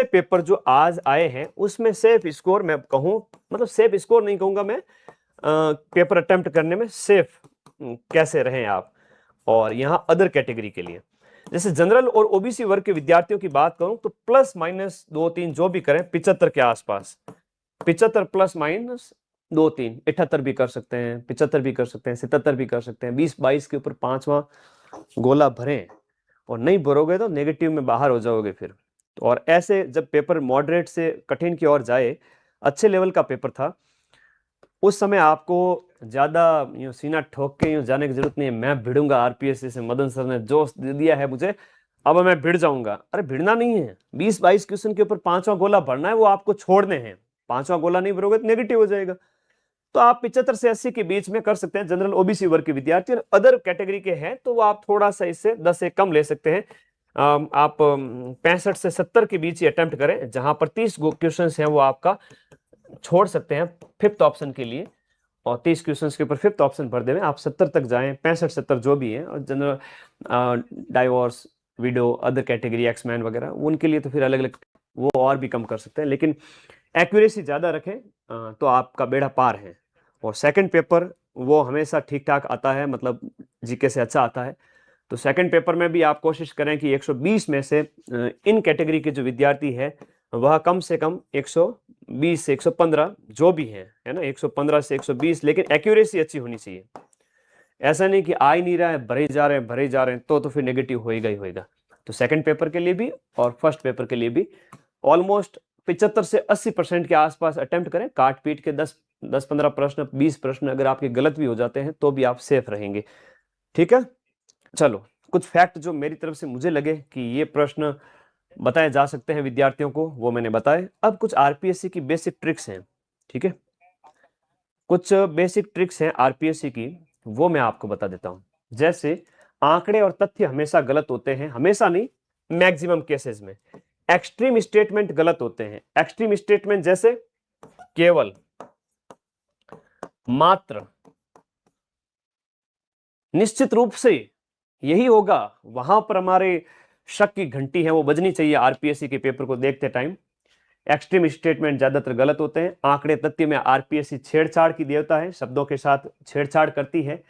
Paper जो आज आए हैं उसमें सेफ स्कोर मैं कहूं, मतलब सेफ स्कोर नहीं कहूंगा मैं, पेपर अटेम्प्ट करने में सेफ कैसे रहें आप। और यहाँ अदर कैटेगरी के लिए जैसे जनरल और ओबीसी वर्ग के विद्यार्थियों की बात करूं तो प्लस माइनस 2-3 जो भी करें 75 के आसपास, 75 प्लस माइनस 2-3, 78 भी कर सकते हैं, 75 भी कर सकते हैं, 77 भी कर सकते हैं। 20-22 के ऊपर 5वां गोला भरें, और नहीं भरोगे तो नेगेटिव में बाहर हो जाओगे फिर। और ऐसे जब पेपर मॉडरेट से कठिन की ओर जाए, अच्छे लेवल का पेपर था, उस समय आपको ज्यादा यूं सीना ठोक के यूं जाने की जरूरत नहीं है मैं भिड़ूंगा आरपीएससी से, मदन सर ने जोश दे दिया है मुझे, अब मैं भिड़ जाऊंगा। अरे भिड़ना नहीं है, 20-22 क्वेश्चन के ऊपर 5वां गोला भरना है, वो आपको छोड़ने हैं। 5वां गोला नहीं भरोगे तो नेगेटिव हो जाएगा। तो आप 75 से 80 के बीच में कर सकते हैं जनरल ओबीसी वर्ग के विद्यार्थी। और अदर कैटेगरी के हैं तो वो आप थोड़ा सा इससे 10 से कम ले सकते हैं। आप 65 से 70 के बीच ही अटेम्प्ट करें, जहां पर 30 क्वेश्चन हैं वो आपका छोड़ सकते हैं फिफ्थ ऑप्शन के लिए, और 30 क्वेश्चंस के ऊपर फिफ्थ ऑप्शन भर देवें। आप 70 तक जाएं, 65-70 जो भी है। और general divorce, widow, other category, एक्समैन वगैरह, उनके लिए तो फिर अलग अलग वो और भी कम कर सकते हैं। लेकिन एक्यूरेसी ज़्यादा रखें तो आपका बेड़ा पार है। और सेकंड पेपर वो हमेशा ठीक ठाक आता है, मतलब जीके से अच्छा आता है। तो सेकंड पेपर में भी आप कोशिश करें कि 120 में से इन कैटेगरी के जो विद्यार्थी है वह कम से कम 120 से 115 जो भी है ना, 115 से 120, लेकिन एक्यूरेसी अच्छी होनी चाहिए। ऐसा नहीं कि आ ही नहीं रहा है, भरे जा रहे हैं भरे जा रहे हैं, तो फिर नेगेटिव होएगा ही होएगा। तो सेकंड पेपर के लिए भी और फर्स्ट पेपर के लिए भी ऑलमोस्ट 75 से 80% के आसपास अटेम्प्ट करें। काट पीट के 10-15 प्रश्न, 20 प्रश्न अगर आपके गलत भी हो जाते हैं तो भी आप सेफ रहेंगे। ठीक है, चलो कुछ फैक्ट जो मेरी तरफ से मुझे लगे कि ये प्रश्न बताए जा सकते हैं विद्यार्थियों को, वो मैंने बताए। अब कुछ आरपीएससी की बेसिक ट्रिक्स हैं। ठीक है, कुछ बेसिक ट्रिक्स हैं आरपीएससी की, वो मैं आपको बता देता हूं। जैसे आंकड़े और तथ्य हमेशा गलत होते हैं, हमेशा नहीं, मैक्सिमम केसेस में। एक्सट्रीम स्टेटमेंट गलत होते हैं। एक्सट्रीम स्टेटमेंट जैसे केवल, मात्र, निश्चित रूप से, यही होगा, वहां पर हमारे शक की घंटी है वो बजनी चाहिए आरपीएससी के पेपर को देखते टाइम। एक्सट्रीम स्टेटमेंट ज्यादातर गलत होते हैं। आंकड़े तथ्य में आरपीएससी छेड़छाड़ की देवता है, शब्दों के साथ छेड़छाड़ करती है।